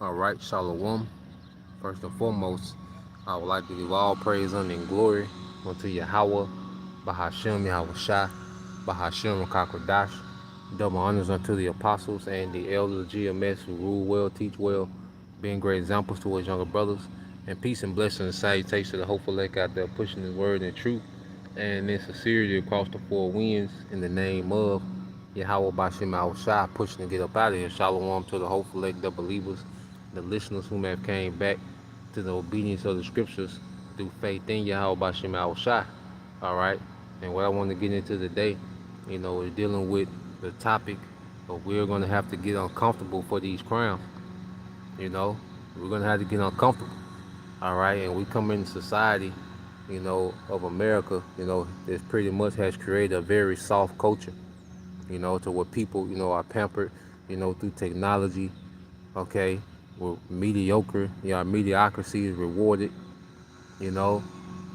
All right, Shalom. First and foremost, I would like to give all praise, honor, and glory unto Yahweh, Bahashem Yahweh Shai, Bahashem Rakakwadash. Double honors unto the apostles and the elders of GMS who rule well, teach well, being great examples to his younger brothers. And peace and blessing and salutation to the hopeful elect out there pushing his word and truth and in sincerity across the four winds in the name of Yahweh Bashim Al Shai, pushing to get up out of here. Shalom to the hopeful elect, the believers, the listeners who may have came back to the obedience of the scriptures through faith in Yahweh Bashim Al Shai. All right. And what I want to get into today, is dealing with the topic of we're going to have to get uncomfortable for these crowns. You know, we're going to have to get uncomfortable. All right. And we come into society, of America, that pretty much has created a very soft culture, to where people, are pampered, through technology, okay, we're mediocre, mediocrity is rewarded, you know.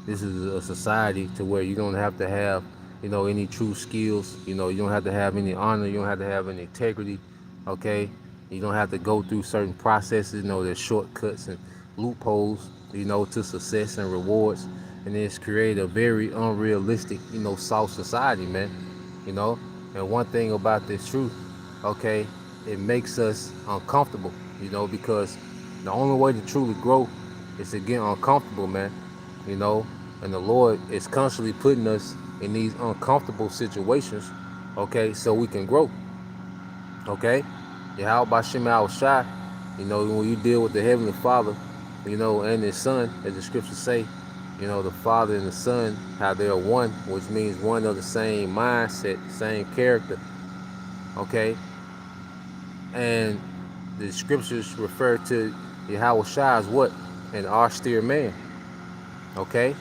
This is a society to where you don't have to have, any true skills, you don't have to have any honor, you don't have to have any integrity, okay. You don't have to go through certain processes, there's shortcuts and loopholes, to success and rewards. And it's created a very unrealistic, soft society, man, you know. And one thing about this truth, okay, it makes us uncomfortable, because the only way to truly grow is to get uncomfortable, man, you know. And the Lord is constantly putting us in these uncomfortable situations, okay, so we can grow, okay. Yahweh Bashim Al Shai, when you deal with the Heavenly Father, and His Son, as the scriptures say, the Father and the Son, how they're one, which means one of the same mindset, same character, okay? And the scriptures refer to Yahweh Shai as what? An austere man, okay?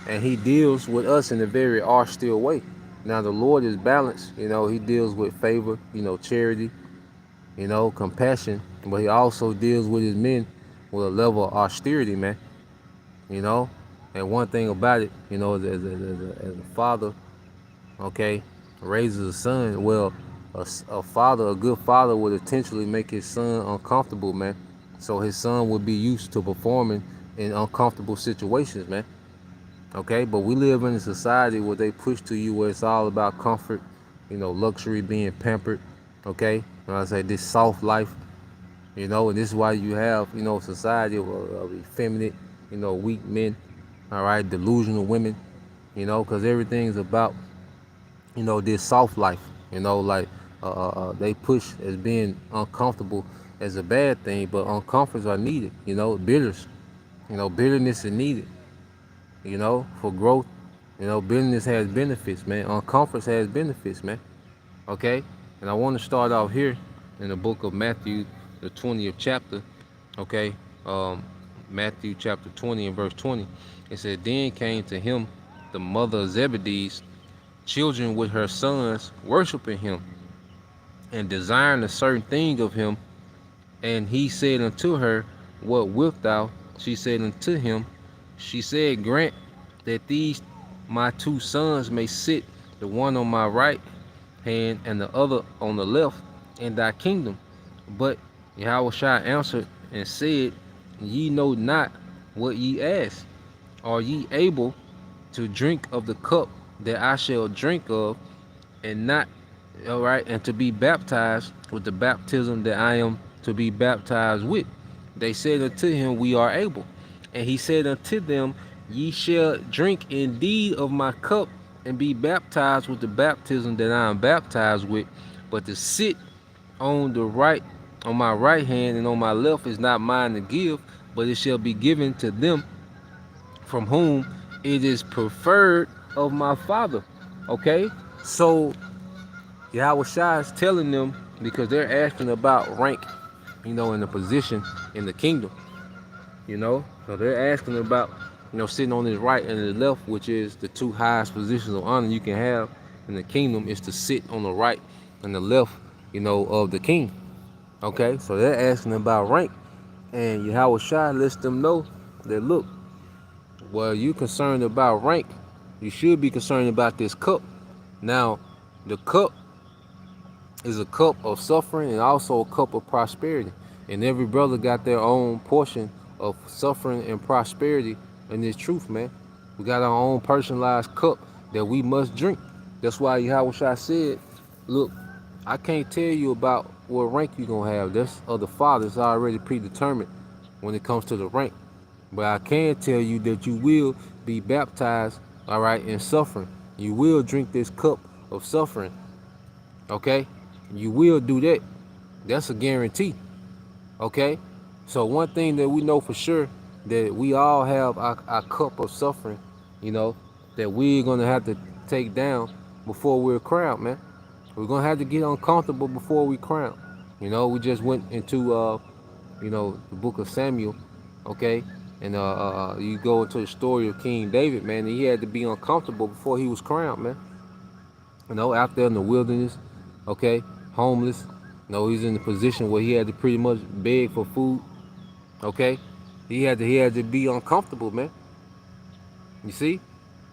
And He deals with us in a very austere way. Now, the Lord is balanced, He deals with favor, charity, compassion, but He also deals with His men with a level of austerity, man, you know. And one thing about it, as a father, okay, raises a son, well, a father, a good father would intentionally make his son uncomfortable, man. So his son would be used to performing in uncomfortable situations, man. Okay, but we live in a society where they push to you where it's all about comfort, luxury, being pampered, okay? When I say this soft life, and this is why you have, a society of effeminate, weak men, all right, delusional women, because everything's about, this soft life, like they push as being uncomfortable as a bad thing, but uncomforts are needed, bitters, bitterness is needed, for growth, bitterness has benefits, man, uncomforts has benefits, man, okay, and I want to start off here in the book of Matthew, the 20th chapter, okay, Matthew chapter 20 and verse 20. It said, then came to him the mother of Zebedee's children with her sons, worshiping him and desiring a certain thing of him. And he said unto her, what wilt thou? She said unto him, she said, grant that these my two sons may sit, the one on my right hand and the other on the left, in thy kingdom. But Yahushua answered and said, ye know not what ye ask. Are ye able to drink of the cup that I shall drink of, and not, all right, and to be baptized with the baptism that I am to be baptized with? They said unto him, we are able. And he said unto them, ye shall drink indeed of my cup, and be baptized with the baptism that I am baptized with, but to sit on the right, on my right hand and on my left is not mine to give, but it shall be given to them from whom it is preferred of my Father. Okay, so Yahweh Shai is telling them, because they're asking about rank, in the position in the kingdom, so they're asking about, sitting on his right and his left, which is the two highest positions of honor you can have in the kingdom, is to sit on the right and the left, of the king. Okay, so they're asking about rank, and Yahweh Shai lets them know that, look, well, you concerned about rank, you should be concerned about this cup. Now, the cup is a cup of suffering and also a cup of prosperity. And every brother got their own portion of suffering and prosperity in this truth, man. We got our own personalized cup that we must drink. That's why Yahweh said, look, I can't tell you about what rank you're going to have. That's of the Father. It's already predetermined when it comes to the rank. But I can tell you that you will be baptized, all right, in suffering. You will drink this cup of suffering, okay? You will do that. That's a guarantee, okay? So one thing that we know for sure, that we all have our cup of suffering, you know, that we're going to have to take down before we're crowned, man. We're going to have to get uncomfortable before we crown. You know, we just went into, the book of Samuel, okay? And you go into the story of King David, man, and he had to be uncomfortable before he was crowned, man. You know, out there in the wilderness, okay, homeless. You know, he's in a position where he had to pretty much beg for food, okay? He had to be uncomfortable, man. You see?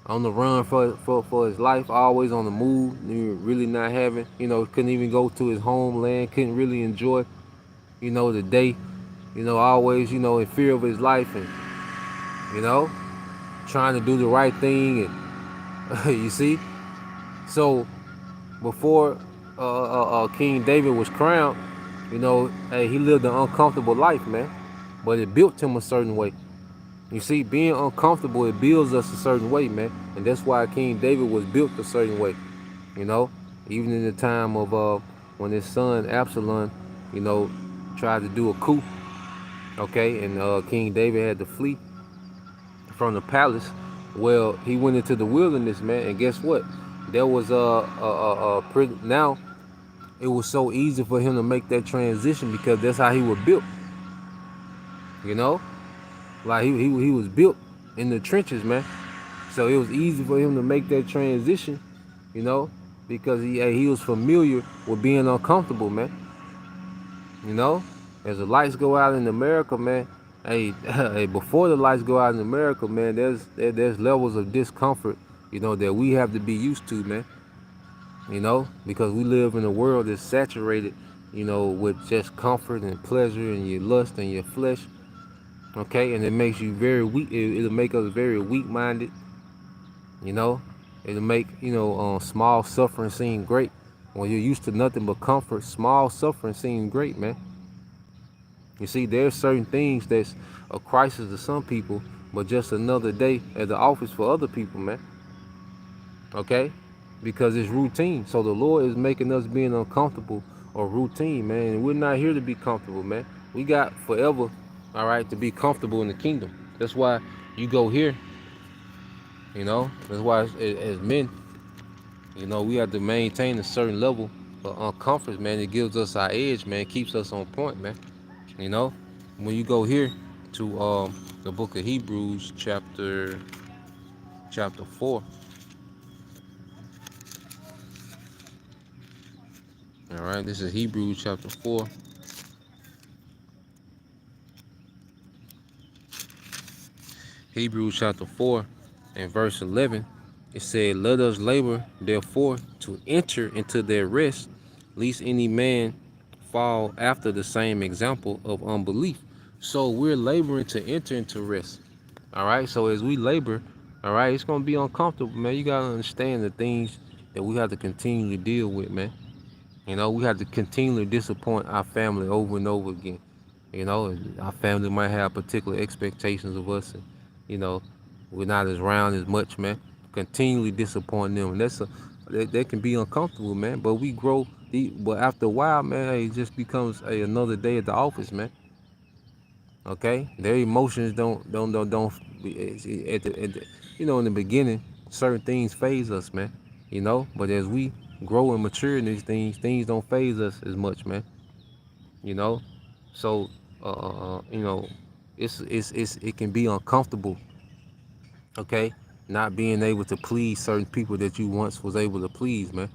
On the run for his life, always on the move, really not having, couldn't even go to his homeland, couldn't really enjoy, the day, always, in fear of his life and, you know, trying to do the right thing. And you see? So before King David was crowned, hey, he lived an uncomfortable life, man. But it built him a certain way. You see, being uncomfortable, it builds us a certain way, man. And that's why King David was built a certain way. You know, even in the time of when his son Absalom, tried to do a coup, okay, and King David had to flee from the palace. Well, he went into the wilderness, man, and guess what? There was now it was so easy for him to make that transition because that's how he was built. You know, like he was built in the trenches, man. So it was easy for him to make that transition, because he was familiar with being uncomfortable, man. You know, as the lights go out in America, man. Hey, before the lights go out in America, man, there's levels of discomfort, that we have to be used to, man. Because we live in a world that's saturated, with just comfort and pleasure and your lust and your flesh. Okay, and it makes you very weak. It'll make us very weak-minded. It'll make small suffering seem great. When you're used to nothing but comfort, small suffering seems great, man. You see, there's certain things that's a crisis to some people, but just another day at the office for other people, man. Okay? Because it's routine. So the Lord is making us being uncomfortable or routine, man. And we're not here to be comfortable, man. We got forever, all right, to be comfortable in the kingdom. That's why you go here, That's why as men, we have to maintain a certain level of uncomfort, man. It gives us our edge, man. It keeps us on point, man. When you go here to the book of Hebrews, chapter 4. All right, this is Hebrews chapter 4. Hebrews chapter 4 and verse 11. It said, "Let us labor, therefore, to enter into their rest, lest any man fall after the same example of unbelief." So we're laboring to enter into rest. All right. So as we labor, all right, it's gonna be uncomfortable, man. You gotta understand the things that we have to continue to deal with, man. We have to continually disappoint our family over and over again. Our family might have particular expectations of us, and we're not as round as much, man. Continually disappointing them, and that can be uncomfortable, man. But we grow, but after a while, man, it just becomes another day at the office, man. Okay, their emotions don't in the beginning, certain things phase us, man. But as we grow and mature in these things don't phase us as much, man. So it can be uncomfortable, okay, not being able to please certain people that you once was able to please, man.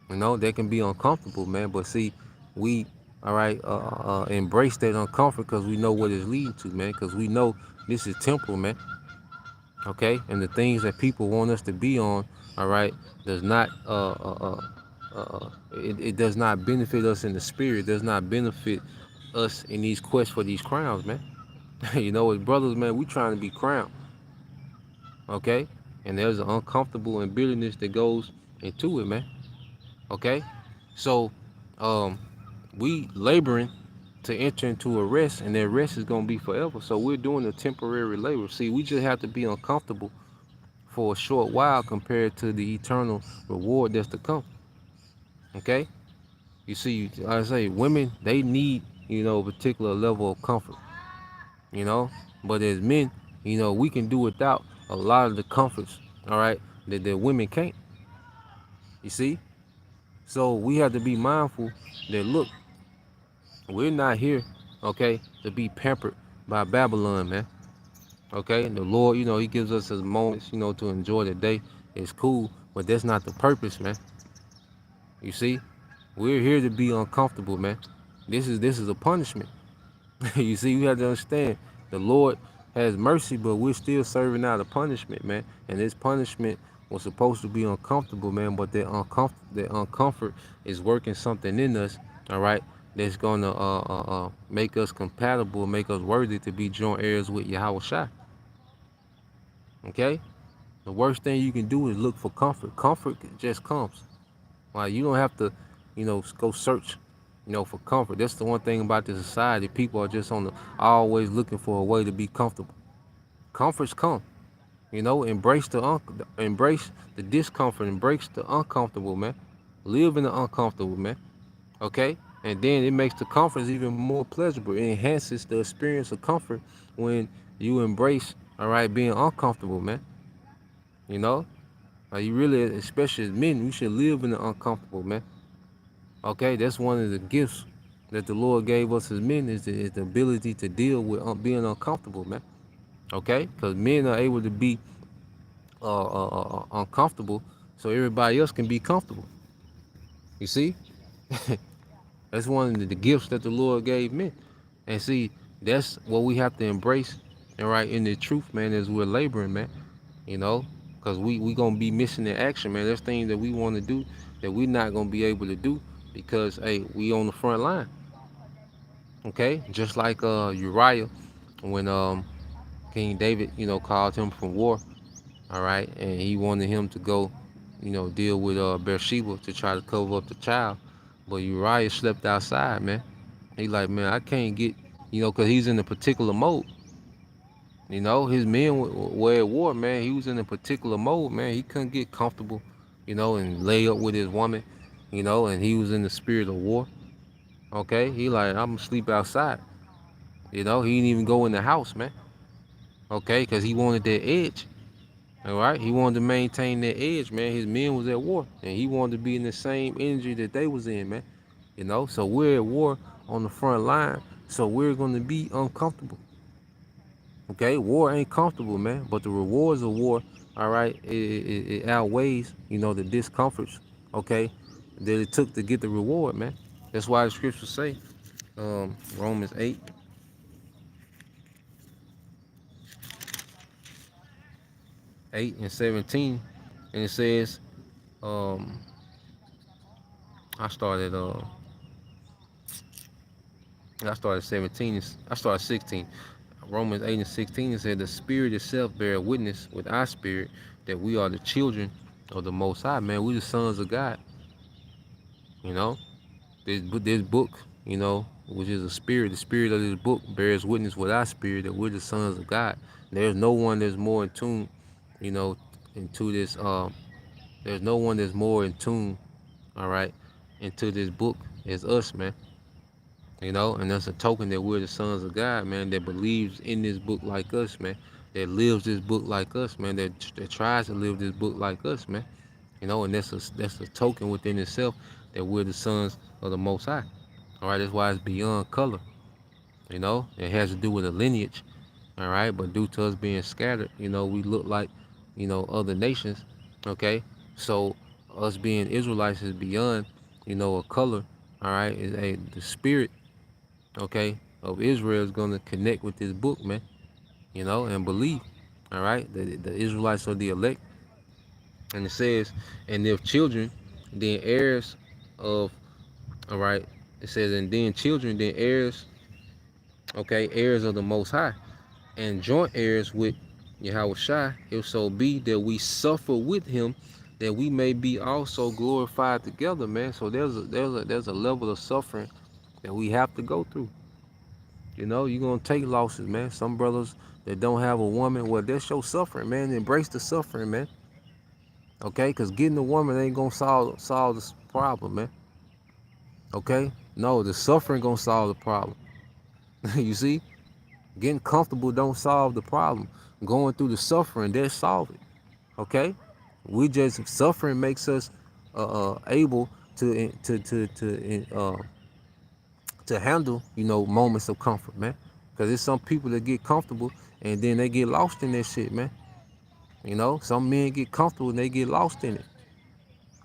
That can be uncomfortable, man. But see, we, all right, embrace that uncomfort because we know what it's leading to, man. Because we know this is temporal, man. Okay, and the things that people want us to be on, all right, does not it does not benefit us in the spirit. It does not benefit us in these quests for these crowns, man. You know, as brothers, man, we trying to be crowned, okay? And there's an uncomfortable and bitterness that goes into it, man. Okay, so um, we laboring to enter into a rest, and that rest is gonna be forever. So we're doing a temporary labor. See, we just have to be uncomfortable for a short while compared to the eternal reward that's to come. Okay, you see, like I say, women they need a particular level of comfort. You know, but as men, we can do without a lot of the comforts. All right, that women can't. You see, so we have to be mindful that look, we're not here, okay, to be pampered by Babylon, man. Okay, and the Lord, He gives us His moments, to enjoy the day. It's cool, but that's not the purpose, man. You see, we're here to be uncomfortable, man. This is a punishment. You see, you have to understand the Lord has mercy, but we're still serving out a punishment, man. And this punishment was supposed to be uncomfortable, man. But that uncomfort is working something in us, all right, that's gonna make us compatible, make us worthy to be joint heirs with Yahweh Shai. Okay, the worst thing you can do is look for comfort. Comfort just comes. Like you don't have to, go search, for comfort. That's the one thing about the society. People are just always looking for a way to be comfortable. Comforts come, embrace the discomfort, embrace the uncomfortable, man. Live in the uncomfortable, man. Okay, and then it makes the comfort even more pleasurable. It enhances the experience of comfort when you embrace, all right, being uncomfortable, man. You know, you really, especially as men, we should live in the uncomfortable, man. Okay, that's one of the gifts that the Lord gave us as men is the ability to deal with being uncomfortable, man. Okay, because men are able to be uncomfortable, so everybody else can be comfortable. You see, that's one of the gifts that the Lord gave men, and see, that's what we have to embrace, and right in the truth, man, as we're laboring, man. You know, because we gonna be missing the action, man. There's things that we want to do that we're not gonna be able to do because hey, we on the front line. Okay, just like Uriah when King David, called him from war. All right, and he wanted him to go, deal with Bathsheba to try to cover up the child, but Uriah slept outside, man. He like, man, I can't get, cause he's in a particular mode. His men were at war, man. He was in a particular mode, man. He couldn't get comfortable, and lay up with his woman, and he was in the spirit of war. Okay, he like, I'm gonna sleep outside. He didn't even go in the house, man. Okay, because he wanted that edge. All right, he wanted to maintain that edge, man. His men was at war, and he wanted to be in the same energy that they was in, man. So we're at war on the front line, so we're gonna be uncomfortable. Okay, war ain't comfortable, man. But the rewards of war, all right, it outweighs, the discomforts, okay, that it took to get the reward, man. That's why the scriptures say, Romans 8 and 17, and it says, um, I started, uh, I started 17, I started 16. Romans 8 and 16, it said, the Spirit itself bear witness with our spirit that we are the children of the Most High, man. We the sons of God, you know. This book, which is a spirit, the spirit of this book bears witness with our spirit that we're the sons of God. There's no one that's more in tune, you know, into this. There's no one that's more in tune, all right, into this book as us, man. And that's a token that we're the sons of God, man. That believes in this book like us, man. That lives this book like us, man. That tries to live this book like us, man. And that's a token within itself that we're the sons of the Most High. All right, that's why it's beyond color. It has to do with a lineage. All right, but due to us being scattered, we look like, other nations. Okay, so us being Israelites is beyond, a color. All right, the spirit, okay, of Israel is gonna connect with this book, man. And believe. All right, the Israelites are the elect, and it says, and if children, then heirs of, all right, it says, and then children, then heirs, okay, heirs of the Most High, and joint heirs with Yahweh Shai, if so be that we suffer with him, that we may be also glorified together, man. So there's a level of suffering that we have to go through. You know, you're gonna take losses, man. Some brothers that don't have a woman, well, that's your suffering, man. Embrace the suffering, man. Okay, because getting a woman ain't gonna solve this problem, man. Okay? No, the suffering gonna solve the problem. You see? Getting comfortable don't solve the problem. Going through the suffering, that solve it. Okay? We just suffering makes us able to handle, you know, moments of comfort, man. Because there's some people that get comfortable and then they get lost in that shit, man. You know, some men get comfortable and they get lost in it.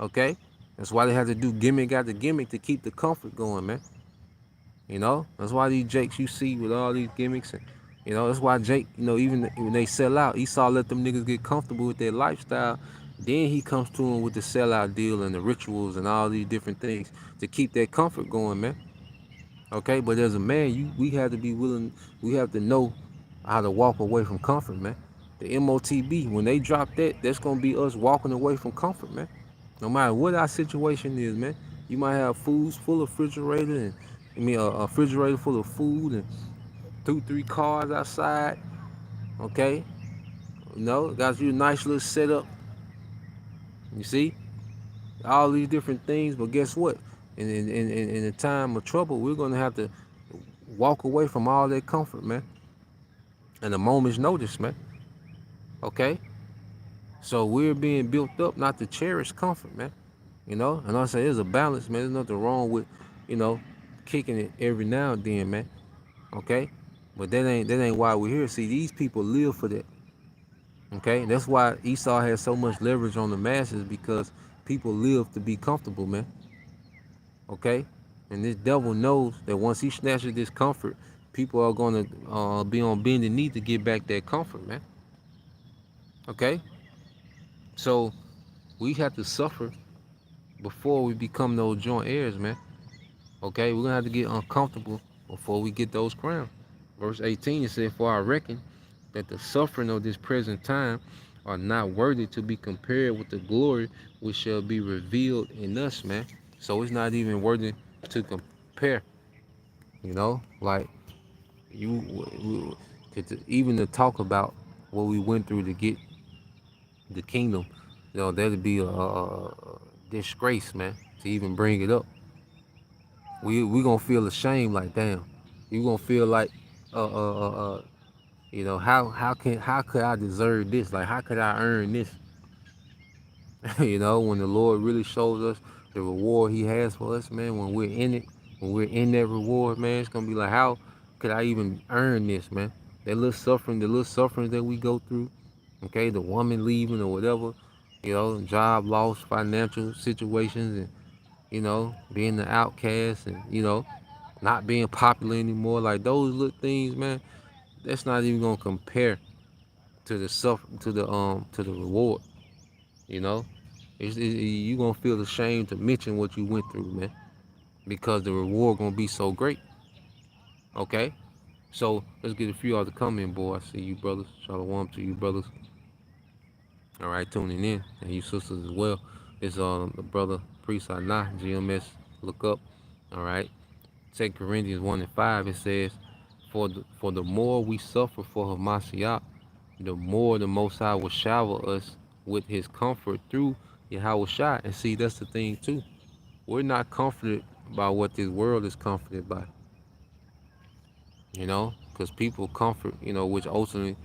Okay? That's why they have to do gimmick after gimmick to keep the comfort going, man. You know, that's why these Jakes you see with all these gimmicks, and you know, that's why Jake, you know, even when they sell out, Esau let them niggas get comfortable with their lifestyle. Then he comes to them with the sellout deal and the rituals and all these different things to keep that comfort going, man. Okay, but as a man, we have to be willing, we have to know how to walk away from comfort, man. The MOTB, when they drop that, that's gonna be us walking away from comfort, man. No matter what our situation is, man. You might have foods full of refrigerator and a refrigerator full of food and 2, 3 cars outside. Okay, you know, got you a nice little setup. You see, all these different things. But guess what? In a time of trouble, we're gonna have to walk away from all that comfort, man. And a moment's notice, man. Okay, so we're being built up not to cherish comfort, man. You know, and I say there's a balance, man. There's nothing wrong with, you know, kicking it every now and then, man. Okay, but that ain't why we're here. See, these people live for that. Okay, that's why Esau has so much leverage on the masses because people live to be comfortable, man. Okay, and this devil knows that once he snatches this comfort, people are gonna be on bending knee to get back that comfort, man. Okay, so we have to suffer before we become those joint heirs, man. Okay, we're gonna have to get uncomfortable before we get those crowns. Verse 18 it said, "For I reckon that the suffering of this present time are not worthy to be compared with the glory which shall be revealed in us," man. So it's not even worthy to compare. You know, like even to talk about what we went through to get the kingdom, you know, that'd be a disgrace, man, to even bring it up. We gonna feel ashamed, like damn. You gonna feel like, uh, uh, uh, uh, you know, how could I deserve this? Like how could I earn this? You know, when the Lord really shows us the reward He has for us, man. When we're in it, when we're in that reward, man, it's gonna be like, how could I even earn this, man? That little suffering, the little sufferings that we go through, okay, the woman leaving or whatever, you know, job loss, financial situations, and you know, being the outcast, and you know, not being popular anymore. Like those little things, man, that's not even gonna compare to the to the reward. You know, you gonna feel ashamed to mention what you went through, man, because the reward gonna be so great. Okay, so let's get a few other comment, boy. I see you, brothers. Shalom to you, brothers. All right, tuning in, and you sisters as well. It's the brother priest Anah, GMS. Look up. All right. 2 Corinthians 1:5, it says, for the more we suffer for Hamashiach, the more the Most High will shower us with His comfort through Yahweh Shai. And see, that's the thing too. We're not comforted by what this world is comforted by, you know, because people comfort, you know, which ultimately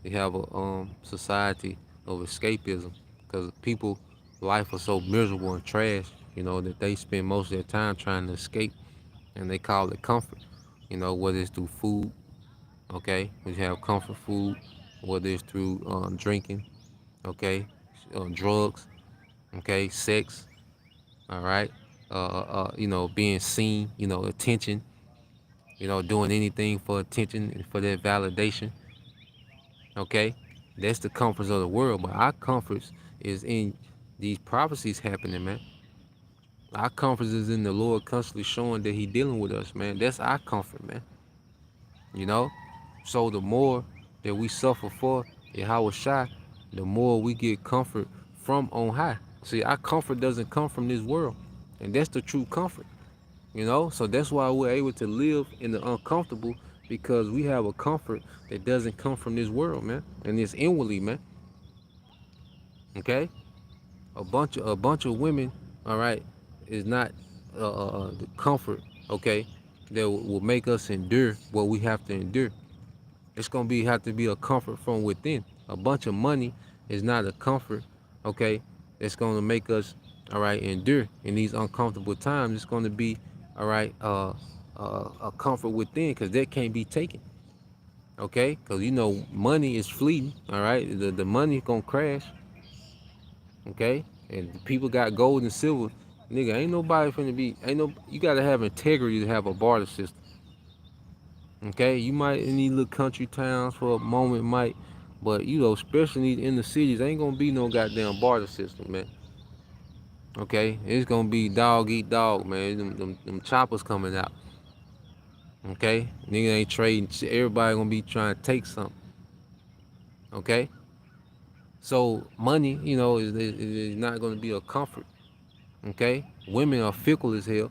they have a society of escapism, because people life are so miserable and trash, you know, that they spend most of their time trying to escape, and they call it comfort. You know, whether it's through food, okay, we have comfort food, whether it's through drinking, okay, drugs, okay, sex, all right, you know, being seen, you know, attention, you know, doing anything for attention and for that validation, okay, that's the comforts of the world. But our comforts is in these prophecies happening, man. Our comfort is in the Lord constantly showing that He dealing with us, man. That's our comfort, man. You know? So the more that we suffer for Yahweh Shai, the more we get comfort from on high. See, our comfort doesn't come from this world. And that's the true comfort. You know? So that's why we're able to live in the uncomfortable, because we have a comfort that doesn't come from this world, man. And it's inwardly, man. Okay? A bunch of women, all right, is not the comfort, okay, that will make us endure what we have to endure. It's gonna have to be a comfort from within. A bunch of money is not a comfort, okay, that's gonna make us, all right, endure in these uncomfortable times. It's gonna be, all right, a comfort within, because that can't be taken, okay, because money is fleeting, all right. The money gonna crash, okay? And people got gold and silver. Nigga, ain't nobody finna be, ain't no, you gotta have integrity to have a barter system. Okay? You might in these little country towns for a moment, might, but especially in the cities, ain't gonna be no goddamn barter system, man. Okay? It's gonna be dog eat dog, man. Them choppers coming out. Okay? Nigga ain't trading. Everybody gonna be trying to take something. Okay? So money, is not gonna be a comfort. Okay? Women are fickle as hell.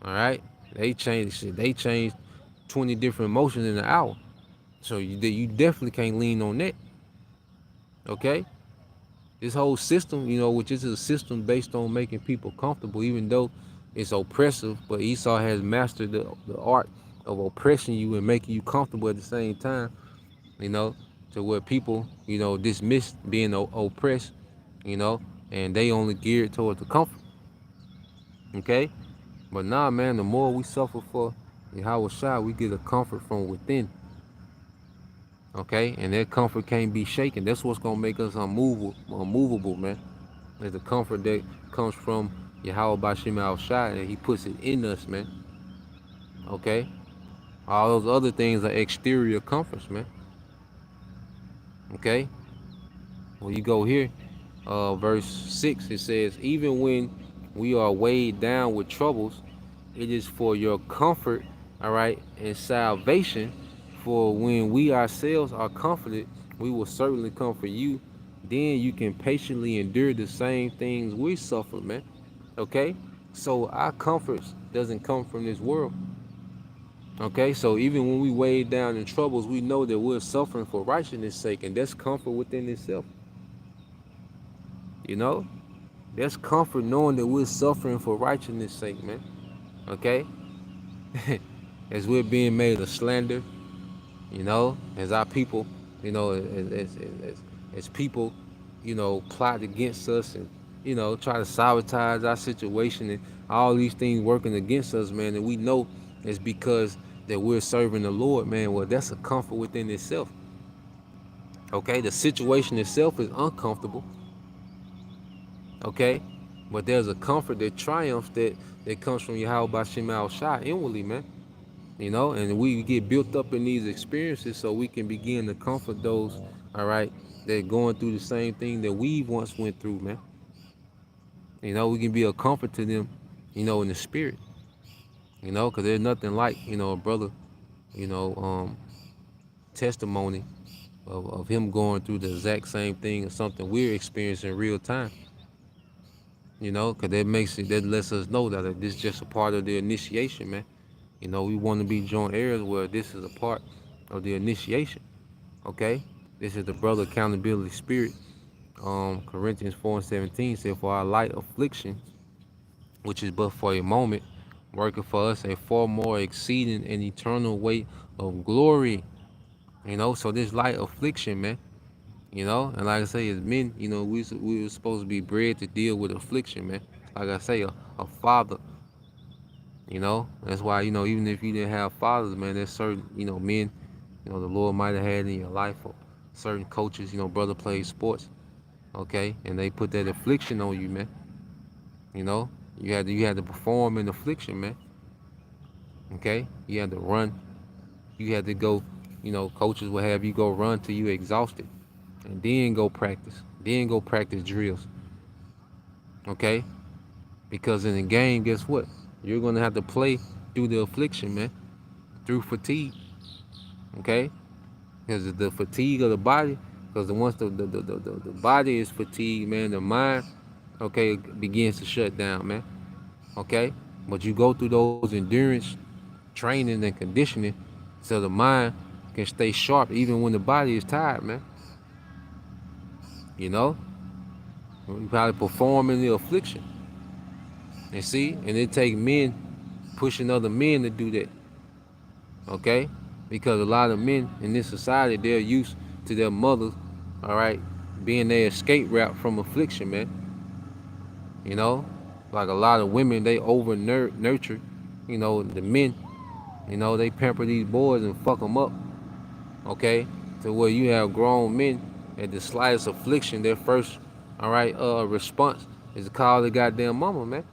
All right, they changed shit. They changed 20 different emotions in an hour. So you definitely can't lean on that. Okay, this whole system, which is a system based on making people comfortable, even though it's oppressive. But Esau has mastered the art of oppressing you and making you comfortable at the same time. You know, to where people, dismiss being oppressed. You know, and they only geared towards the comfort. Okay. But nah, man, the more we suffer for Yahweh Shai, we get a comfort from within. Okay? And that comfort can't be shaken. That's what's gonna make us unmovable, man. It's the comfort that comes from Yahweh Bashim Al Shai, and He puts it in us, man. Okay? All those other things are exterior comforts, man. Okay? When you go here, verse 6, it says, even when we are weighed down with troubles, it is for your comfort, all right, and salvation. For when we ourselves are comforted, we will certainly comfort you. Then you can patiently endure the same things we suffer, man. Okay? So our comforts doesn't come from this world. Okay? So even when we weighed down in troubles, we know that we're suffering for righteousness' sake, and that's comfort within itself. You know? That's comfort knowing that we're suffering for righteousness' sake, man. Okay? As we're being made a slander, as our people, as people, plot against us and, try to sabotage our situation and all these things working against us, man, and we know it's because that we're serving the Lord, man. Well, that's a comfort within itself. Okay, the situation itself is uncomfortable. Okay, but there's a comfort that triumphs that comes from Yahweh Bashim Al Shai inwardly, man. And we get built up in these experiences so we can begin to comfort those, all right, that going through the same thing that we once went through, man. We can be a comfort to them, in the spirit, because there's nothing like, a brother, you know, um, testimony of him going through the exact same thing or something we're experiencing in real time, because that lets us know that this is just a part of the initiation, man. We want to be joint heirs where this is a part of the initiation. Okay? This is the brother accountability spirit. Corinthians 4:17 said, for our light affliction, which is but for a moment, working for us a far more exceeding and eternal weight of glory. So this light affliction, man. And like I say, as men, we were supposed to be bred to deal with affliction, man. Like I say, a father. That's why, even if you didn't have fathers, man, there's certain, men, the Lord might have had in your life, or certain coaches, brother plays sports, okay, and they put that affliction on you, man. You had to perform in affliction, man. Okay, you had to run, you had to go, coaches will have you go run till you exhausted, and then go practice drills. Okay, Because in the game, guess what? You're gonna have to play through the affliction, man, through fatigue. Okay, because the fatigue of the body, because once the body is fatigued, man, the mind, okay, begins to shut down, man. Okay, but you go through those endurance training and conditioning, so the mind can stay sharp even when the body is tired, man. You know, you probably perform in the affliction, and see, and it take men pushing other men to do that. Okay, because a lot of men in this society, they're used to their mothers, all right, being their escape route from affliction, man. You know, like a lot of women, they over nurture, you know, the men. You know, they pamper these boys and fuck them up. Okay, to where you have grown men at the slightest affliction, their first, all right, response is to call the goddamn mama, man.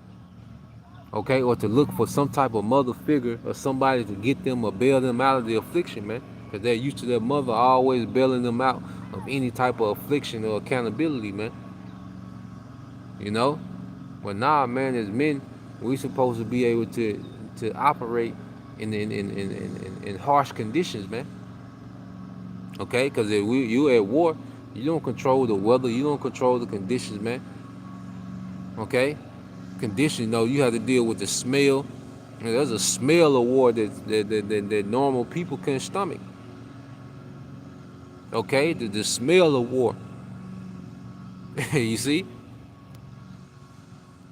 Okay, or to look for some type of mother figure or somebody to get them or bail them out of the affliction, man. Because they're used to their mother always bailing them out of any type of affliction or accountability, man. You know? But nah, man, as men, we supposed to be able to operate in harsh conditions, man. Okay? Because if you at war, you don't control the weather, you don't control the conditions, man. Okay? Condition, though, you have to deal with the smell. And there's a smell of war that normal people can't stomach. Okay, the smell of war. You see,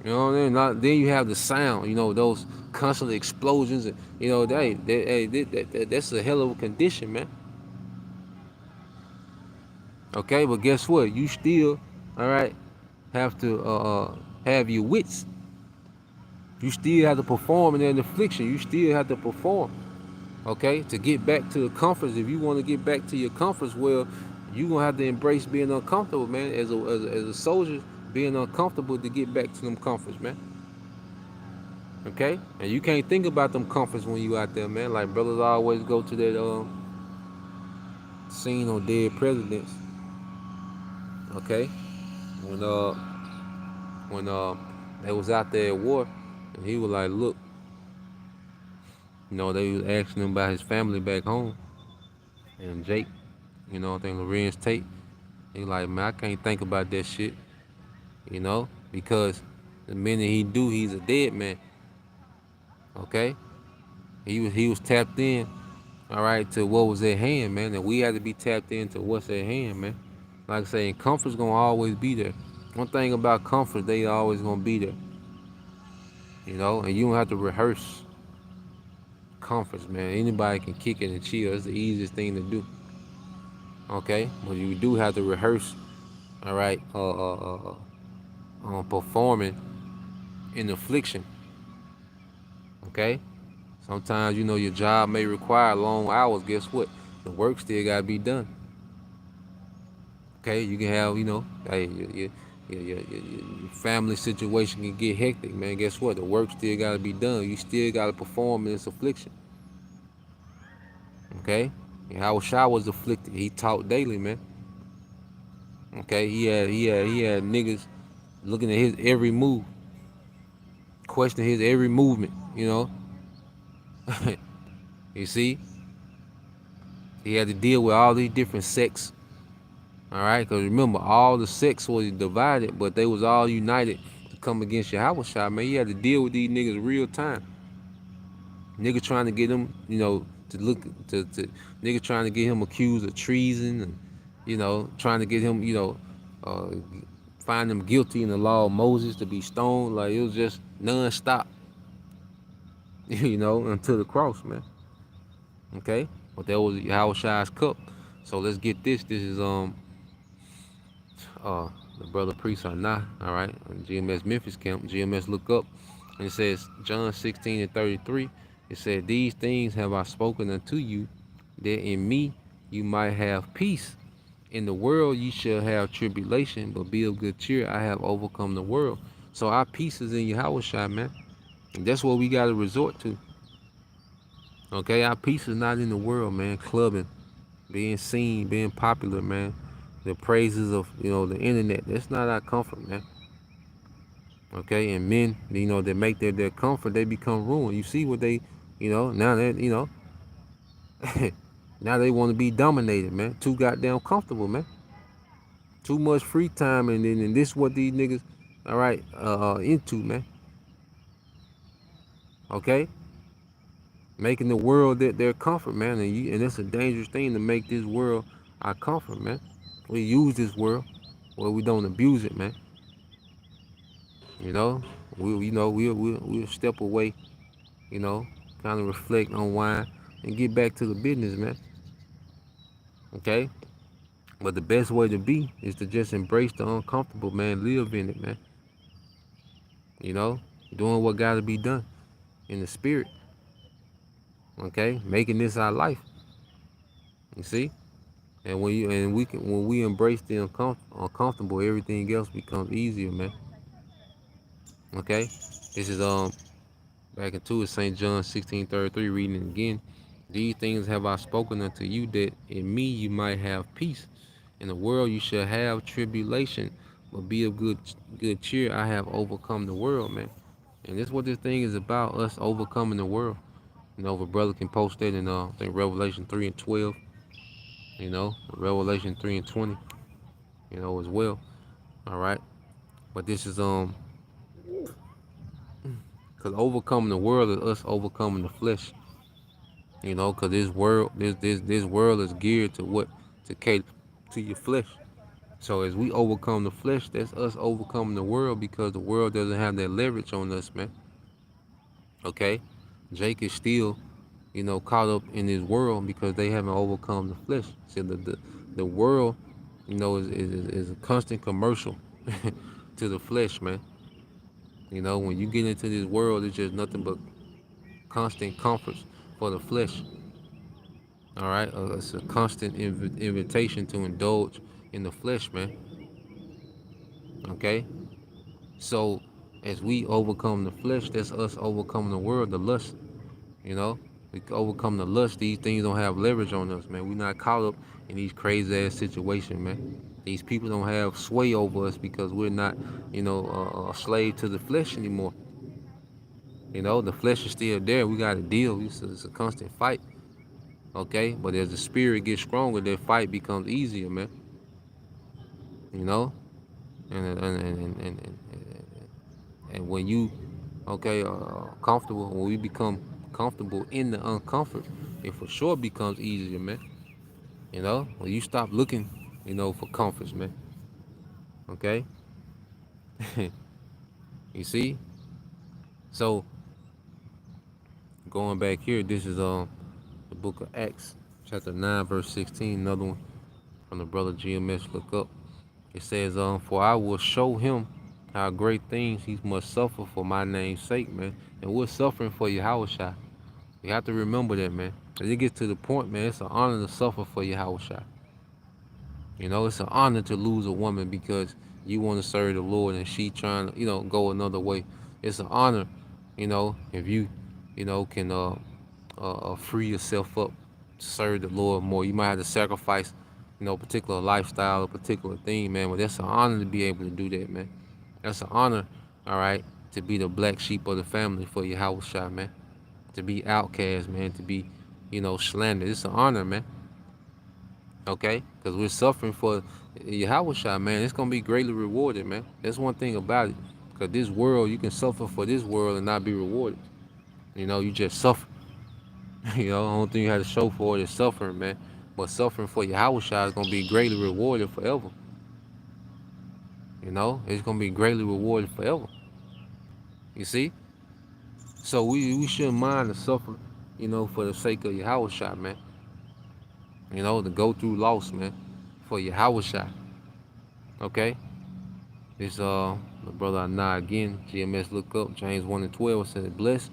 you know what I mean. Then you have the sound. You know those constant explosions. And, you know, that's a hell of a condition, man. Okay, but guess what? You still, all right, have to have your wits. You still have to perform in an affliction. You still have to perform. Okay, to get back to the comforts. If you want to get back to your comforts, well, you gonna have to embrace being uncomfortable, man. As a soldier, being uncomfortable to get back to them comforts, man. Okay, and you can't think about them comforts when you out there, man. Like brothers always go to that scene on Dead Presidents. Okay, when they was out there at war, and he was like, look, you know, they was asking him about his family back home, and Jake, you know, I think Lorenz Tate, he like, man, I can't think about that shit, you know, because the minute he do, he's a dead man. Okay, he was tapped in, all right, to what was at hand, man, and we had to be tapped into what's at hand, man. Like I say, comfort's gonna always be there. One thing about comfort, they always gonna be there, you know, and you don't have to rehearse comforts, man. Anybody can kick it and chill. It's the easiest thing to do. Okay, but you do have to rehearse, all right, performing in affliction. Okay, sometimes you know your job may require long hours. Guess what? The work still gotta be done. Okay, you can have, you know, hey, your family situation can get hectic, man. Guess what? The work still gotta be done. You still gotta perform in this affliction. Okay, and how Shah was afflicted. He taught daily, man. Okay, he had niggas looking at his every move, questioning his every movement. You know, you see, he had to deal with all these different sects. All right, because remember, all the sects was divided, but they was all united to come against Yahweh Shah, man. You had to deal with these niggas real time. Nigga trying to get him, you know, to look to nigga trying to get him accused of treason, and you know, trying to get him, you know, uh, find him guilty in the law of Moses to be stoned. Like it was just non-stop, you know, until the cross, man. Okay, but that was Yahweh Shah's cup. So let's get this. This is uh the brother priest are not, all right, GMS Memphis camp. GMS look up, and it says John 16:33. It said, these things have I spoken unto you, that in me you might have peace. In the world you shall have tribulation, but be of good cheer. I have overcome the world. So our peace is in Yahweh Shai, man. And that's what we got to resort to. Okay, our peace is not in the world, man. Clubbing, being seen, being popular, man. The praises of, you know, the internet. That's not our comfort, man. Okay, and men, that make their comfort, they become ruined. You see what they, now that, now they want to be dominated, man. Too goddamn comfortable, man. Too much free time, and this what these niggas, all right, into, man. Okay, making the world their comfort, man, and it's a dangerous thing to make this world our comfort, man. We use this world, well, we don't abuse it, man. You know, we'll step away, you know, kind of reflect, unwind, and get back to the business, man. Okay, but the best way to be is to just embrace the uncomfortable, man. Live in it, man. You know, doing what got to be done in the spirit. Okay, making this our life. You see, and when we embrace the uncomfortable, everything else becomes easier, man. Okay, this is back into it, St. John 16:33, reading it again. These things have I spoken unto you, that in me you might have peace. In the world you shall have tribulation, but be of good cheer. I have overcome the world, man. And this is what this thing is about, us overcoming the world. If a brother can post that in I think Revelation 3 and 12, Revelation 3 and 20, as well. All right. But this is because overcoming the world is us overcoming the flesh. Because this world is geared to what? To cater to your flesh. So as we overcome the flesh, that's us overcoming the world, because the world doesn't have that leverage on us, man. Okay? Jake is still, caught up in this world because they haven't overcome the flesh. See, the world, is a constant commercial to the flesh, man. When you get into this world, it's just nothing but constant comforts for the flesh. All right, it's a constant invitation to indulge in the flesh, man. Okay, so as we overcome the flesh, that's us overcoming the world, the lust. We overcome the lust. These things don't have leverage on us, man. We're not caught up in these crazy ass situations, man. These people don't have sway over us because we're not, a slave to the flesh anymore. The flesh is still there. We got to deal. It's a constant fight. Okay, but as the spirit gets stronger, that fight becomes easier, man. You know, and when you, okay, comfortable, when we become comfortable in the uncomfort, it for sure becomes easier, man. When you stop looking, for comforts, man. Okay, you see. So going back here, this is the book of Acts, chapter 9, verse 16. Another one from the brother GMS. Look up. It says, for I will show him how great things he must suffer for my name's sake, man. And we're suffering for Yahushua. You have to remember that, man. As it gets to the point, man, it's an honor to suffer for Yahushua. It's an honor to lose a woman because you want to serve the Lord and she trying to, go another way. It's an honor, if you, can free yourself up to serve the Lord more. You might have to sacrifice, a particular lifestyle, a particular thing, man. But that's an honor to be able to do that, man. That's an honor, all right, to be the black sheep of the family for your house shot, man. To be outcast, man. To be, slandered. It's an honor, man. Okay? Because we're suffering for your shot, man. It's going to be greatly rewarded, man. That's one thing about it. Because this world, you can suffer for this world and not be rewarded. You just suffer. The only thing you have to show for it is suffering, man. But suffering for your Yahushua is going to be greatly rewarded forever. It's going to be greatly rewarded forever. You see? So we shouldn't mind the suffering, for the sake of your Yahushua, man. To go through loss, man, for your Yahushua. Okay? It's the brother Anah again, GMS look up, James 1 and 12 says, blessed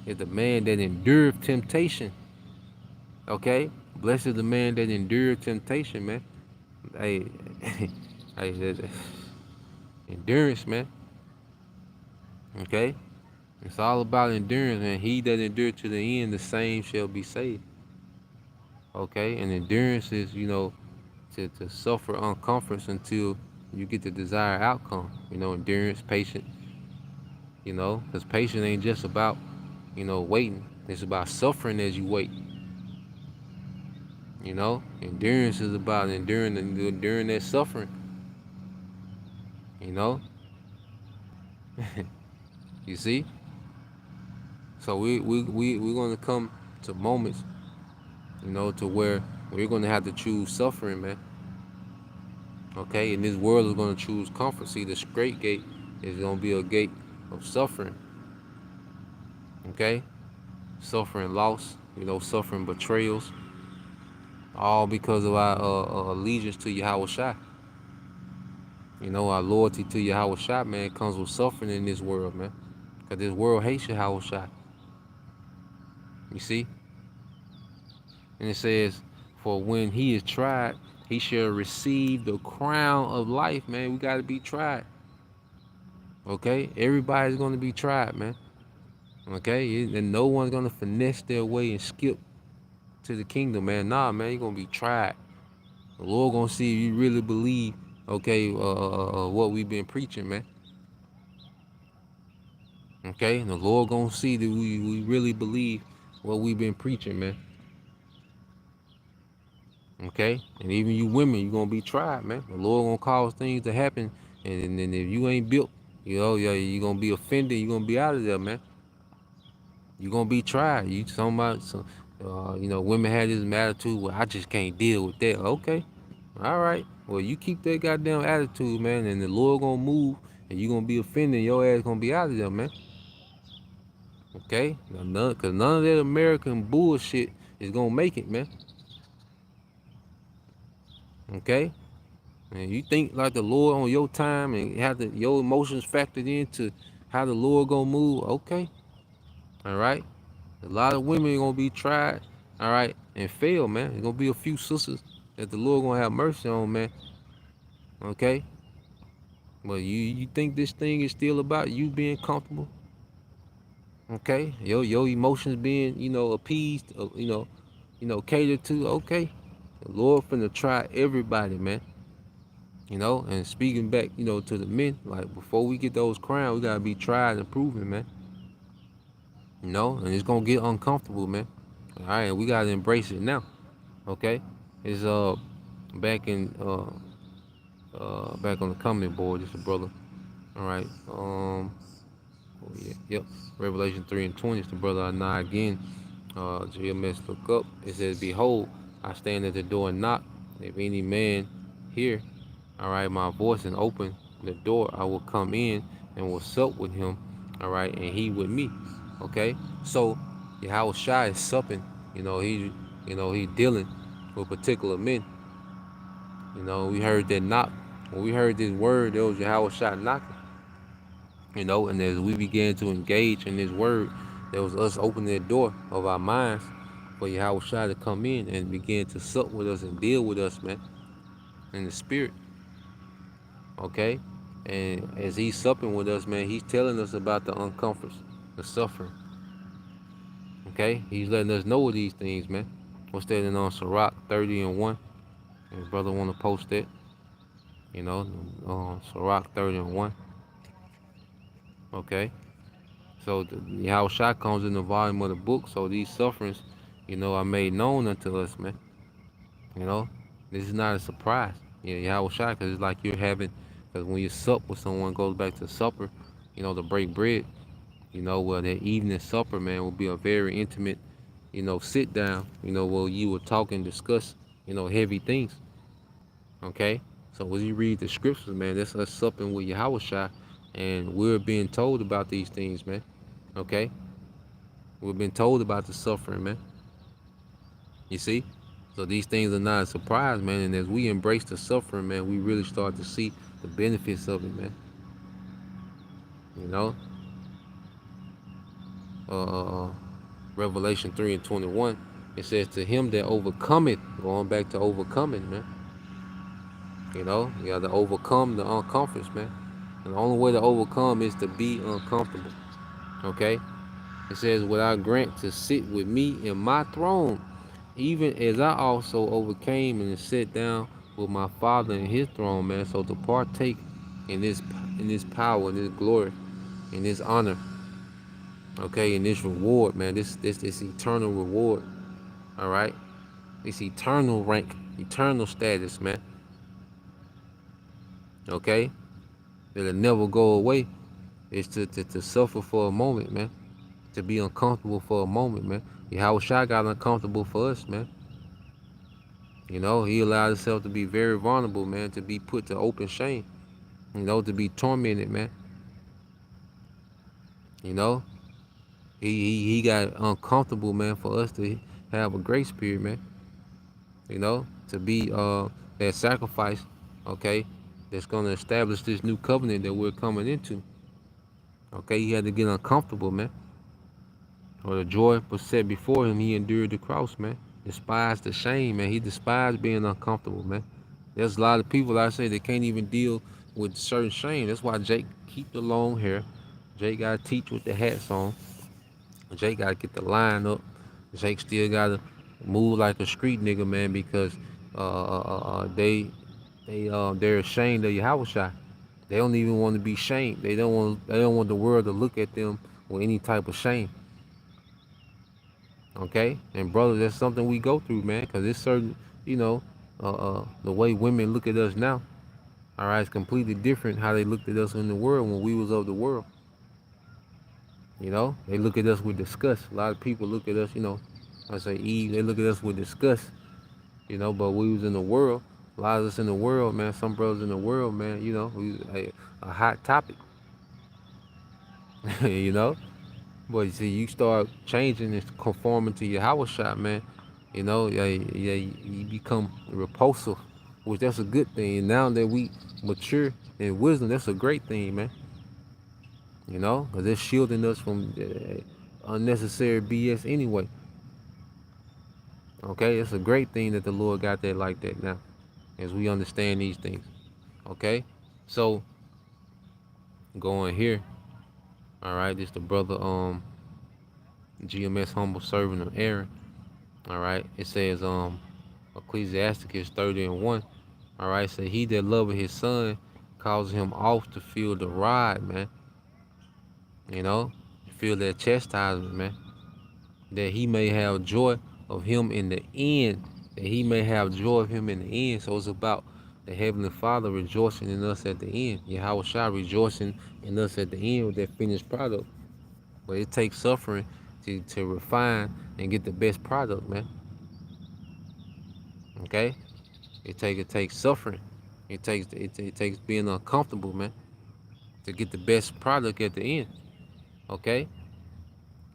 is the man that endured temptation. Okay? Blessed is the man that endured temptation, man. Hey, hey, endurance, man. Okay? It's all about endurance, and he that endured to the end, the same shall be saved. Okay? And endurance is, to suffer uncomforts until you get the desired outcome. Endurance, patience, You know, because patience ain't just about, waiting. It's about suffering as you wait. You know, endurance is about enduring that suffering. You know, you see. So we're gonna come to moments, to where we're gonna have to choose suffering, man. Okay, and this world is gonna choose comfort. See, the straight gate is gonna be a gate of suffering. Okay, suffering loss, suffering betrayals, all because of our allegiance to Yahweh Shai. Our loyalty to Yahweh Shai, man, comes with suffering in this world, man. Because this world hates Yahweh Shai. You see? And it says, for when he is tried, he shall receive the crown of life, man. We got to be tried. Okay? Everybody's going to be tried, man. Okay? And no one's going to finesse their way and skip to the kingdom, man. Nah, man, you're going to be tried. The Lord going to see if you really believe, okay, what we've been preaching, man. Okay? And the Lord going to see that we really believe what we've been preaching, man. Okay? And even you women, you're gonna be tried, man. The Lord gonna cause things to happen. And then if you ain't built, yeah, you're gonna be offended, you're gonna be out of there, man. You're gonna be tried. You talking about some women had this attitude, well, I just can't deal with that. Okay. All right. Well, you keep that goddamn attitude, man, and the Lord gonna move and you're gonna be offended, your ass gonna be out of there, man. Okay? Cause none of that American bullshit is gonna make it, man. Okay? And you think like the Lord on your time and have your emotions factored into how the Lord gonna move, okay. All right. A lot of women are gonna be tried, all right, and fail, man. There's gonna be a few sisters that the Lord gonna have mercy on, man. Okay. But you think this thing is still about you being comfortable? Okay. Your emotions being, appeased, catered to, okay. The Lord finna try everybody, man. And speaking back, to the men, like before we get those crowns, we gotta be tried and proven, man. And it's gonna get uncomfortable, man. All right, we gotta embrace it now. Okay, it's back in back on the comment board, just a brother. All right, oh yeah, yep. Revelation 3:20. It's the brother Anai again. GMS look up. It says, "Behold, I stand at the door and knock. If any man hear, all right, my voice and open the door, I will come in and will sup with him, all right, and he with me." Okay, so Yahweh Shai is supping. He dealing with particular men. We heard that knock. When we heard this word, there was Yahweh Shai knocking. And as we began to engage in this word, there was us opening the door of our minds for Yahweh Shai to come in and begin to sup with us and deal with us, man, in the spirit. Okay? And as he's supping with us, man, he's telling us about the uncomforts, the suffering. Okay? He's letting us know these things, man. What's that in on Sirach 30:1? His brother want to post that. Sirach 30:1. Okay? So the Yahweh Shai comes in the volume of the book, so these sufferings, are made known unto us, man. This is not a surprise. Yahweh Shai, because it's like you're having, because when you sup with someone, goes back to supper, to break bread, well, that evening supper, man, will be a very intimate, sit down, where you will talk and discuss, heavy things. Okay? So as you read the scriptures, man, that's us supping with Yahweh Shai, and we're being told about these things, man. Okay? We've been told about the suffering, man. You see? So these things are not a surprise, man. And as we embrace the suffering, man, we really start to see the benefits of it, man. You know? Revelation 3:21, it says, to him that overcometh, going back to overcoming, man. You got to overcome the uncomforts, man. And the only way to overcome is to be uncomfortable. Okay? It says, "What I grant to sit with me in my throne, even as I also overcame and sat down with my Father in his throne," man. So to partake in this power, in this glory, and this honor, okay, and this reward, man, this eternal reward, all right, this eternal rank, eternal status, man, okay, that'll never go away. Is to suffer for a moment, man, to be uncomfortable for a moment, man. Yahweh Shai got uncomfortable for us, man. You know, he allowed himself to be very vulnerable, man, to be put to open shame, you know, to be tormented, man. You know, he got uncomfortable, man, for us to have a grace period, man. You know, to be that sacrifice, okay, that's gonna establish this new covenant that we're coming into. Okay, he had to get uncomfortable, man. Or the joy was set before him, he endured the cross, man. Despised the shame, man. He despised being uncomfortable, man. There's a lot of people I say that can't even deal with certain shame. That's why Jake keep the long hair. Jake gotta teach with the hats on. Jake gotta get the line up. Jake still gotta move like a street nigga, man, because they're ashamed of Yahweh Shai. They don't even want to be shamed. They don't want the world to look at them with any type of shame. Okay, and brother, that's something we go through, man, because it's certain, you know, the way women look at us now, all right, it's completely different how they looked at us in the world when we was of the world. You know, they look at us with disgust. A lot of people look at us, you know, I say Eve, they look at us with disgust, you know, but we was in the world. A lot of us in the world, man, some brothers in the world, man, you know, we a hot topic, you know. But you see, you start changing and conforming to your Howard shot, man. You know, you become repulsive, which that's a good thing. And now that we mature in wisdom, that's a great thing, man. You know, because it's shielding us from unnecessary BS anyway. Okay, it's a great thing that the Lord got that like that now, as we understand these things. Okay, so going here, all right, this the brother GMS humble servant of Aaron. All right, it says Ecclesiasticus 30:1. All right, so he that loveth his son causes him oft to feel the rod, man. You know, feel that chastisement, man. That he may have joy of him in the end. That he may have joy of him in the end. So it's about the Heavenly Father rejoicing in us at the end. Yahweh Shai rejoicing in us at the end with that finished product. But it takes suffering to refine and get the best product, man. Okay? It takes suffering. It takes being uncomfortable, man, to get the best product at the end. Okay?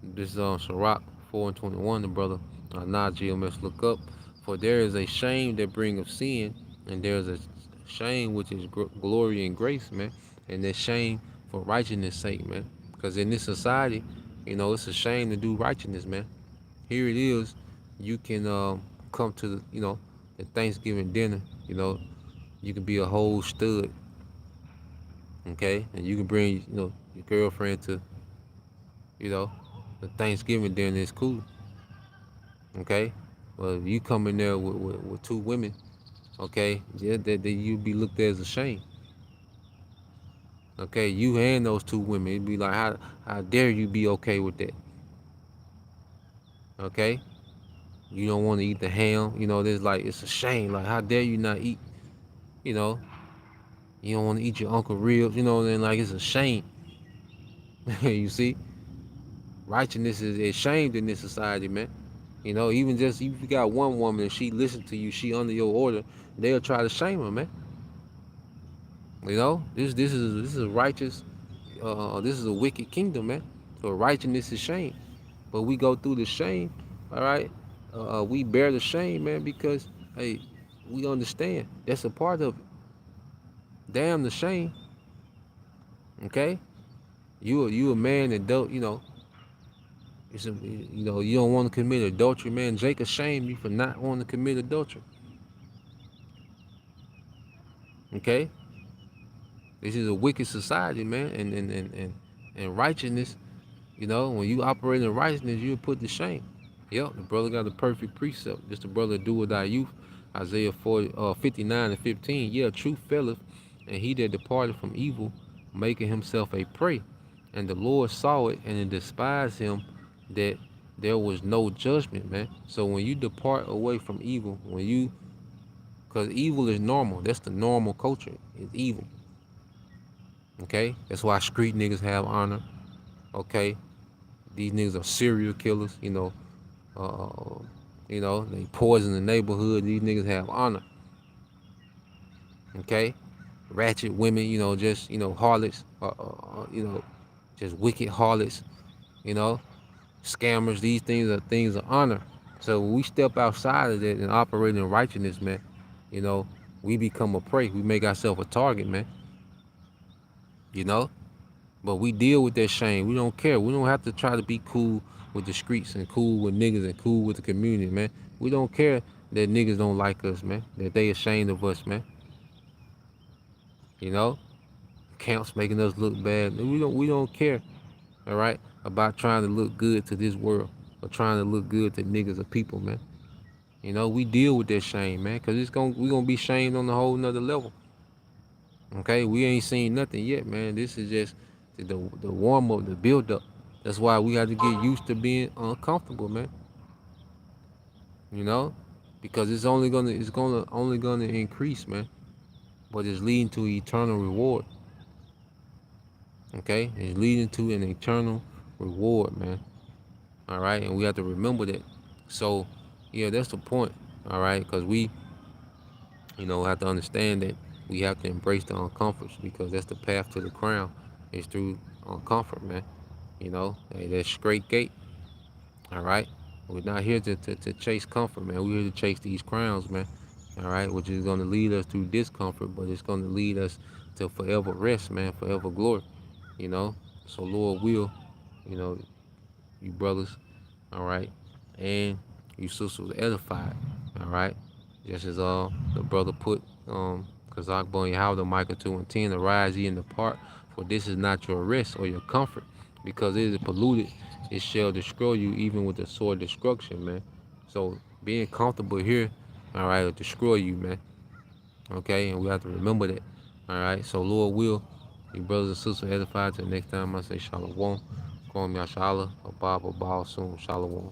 This is Sirach 4:21, the brother Najee must look up. For there is a shame that bringeth sin, and there is a shame which is glory and grace, man. And that shame for righteousness' sake, man. Because in this society, you know, it's a shame to do righteousness, man. Here it is, you can come to the, you know, the Thanksgiving dinner, you know, you can be a whole stud, okay, and you can bring, you know, your girlfriend to, you know, the Thanksgiving dinner. Is cool, okay. Well, if you come in there with two women, okay, yeah, that you be looked at as a shame. Okay, you and those two women, it'd be like, how dare you be okay with that? Okay, you don't want to eat the ham, you know. There's like, it's a shame. Like, how dare you not eat, you know? You don't want to eat your uncle ribs, you know. Then like, it's a shame. You see, righteousness is shamed in this society, man. You know, even just if you got one woman and she listens to you, she under your order, they'll try to shame her, man. You know, this is a righteous, this is a wicked kingdom, man. So righteousness is shame, but we go through the shame, all right. We bear the shame, man, because hey, we understand that's a part of it. Damn the shame, okay. You a man that don't, you know. You know, you don't want to commit adultery, man. Jacob shamed you for not wanting to commit adultery. Okay? This is a wicked society, man. And righteousness, you know, when you operate in righteousness, you're put to shame. Yep, the brother got the perfect precept. Just the brother do with thy youth. Isaiah 59:15. Yeah, truth faileth, and he that departed from evil, making himself a prey. And the Lord saw it and it despised him that there was no judgment, man. So when you depart away from evil, because evil is normal. That's the normal culture. It's evil. Okay? That's why street niggas have honor. Okay? These niggas are serial killers, Uh, they poison the neighborhood. These niggas have honor. Okay? Ratchet women, just, harlots, just wicked harlots, you know, scammers. These things are things of honor. So when we step outside of that and operate in righteousness, man, you know, we become a prey. We make ourselves a target, man, you know? But we deal with that shame. We don't care. We don't have to try to be cool with the streets and cool with niggas and cool with the community, man. We don't care that niggas don't like us, man. That they ashamed of us, man. You know? Camps making us look bad. We don't care, all right, about trying to look good to this world or trying to look good to niggas or people, man. You know, we deal with that shame, man, because we gonna be shamed on a whole nother level. Okay, we ain't seen nothing yet, man. This is just the warm up, the build up. That's why we have to get used to being uncomfortable, man. You know, because it's only gonna increase, man. But it's leading to eternal reward. Okay, it's leading to an eternal reward, man. All right, and we have to remember that. So, yeah, that's the point. All right, because we, have to understand that we have to embrace the uncomforts because that's the path to the crown. Is through uncomfort, man. Hey, that straight gate. All right, we're not here to chase comfort, man. We're here to chase these crowns, man. All right, which is going to lead us through discomfort, but it's going to lead us to forever rest, man, forever glory. You know, so Lord will, you know, you brothers, all right, and you sisters edified, all right. Just as the brother put Kazakh Bun Yahweh Micah 2 and 10, arise ye and depart, for this is not your rest or your comfort, because it is polluted, it shall destroy you even with the sword destruction, man. So being comfortable here, all right, will destroy you, man. Okay, and we have to remember that. All right, so Lord will, you brothers and sisters edified. Till next time, I say Shalom. Call me Ashala, Abba, Baal, soon. Shalom.